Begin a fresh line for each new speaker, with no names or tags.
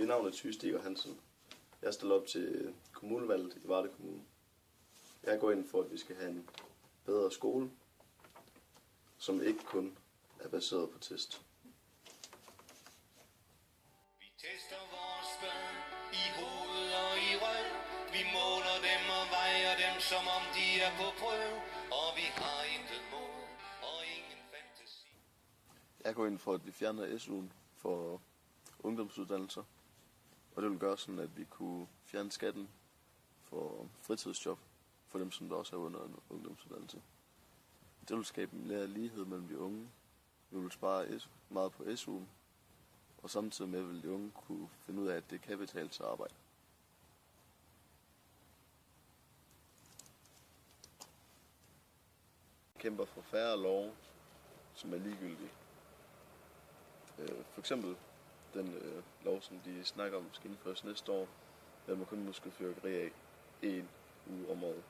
navn er Thy Stiger Hansen. Jeg stiller op til kommunevalget i Varde Kommune. Jeg går ind for, at vi skal have en bedre skole, som ikke kun er baseret på test.
Vi tester vores børn i hoved og i røv. Vi måler dem og vejer dem, som om de er på prøve. Og vi har intet mål og ingen fantasi.
Jeg går ind for, at vi fjerner SU'en for ungdomsuddannelser. Og det vil gøre sådan, at vi kunne fjerne skatten for fritidsjob for dem, som der også er under en ungdomsuddannelse. Det vil skabe mere lighed mellem de unge. Vi vil spare meget på SU'en. Og samtidig med vil de unge kunne finde ud af, at det kan betale sig arbejde. Vi kæmper for færre love, som er ligegyldige. For eksempel den lov, som de snakker om, skal indføres næste år, at man kun må skyde fyrværkeri af 1 uge om året.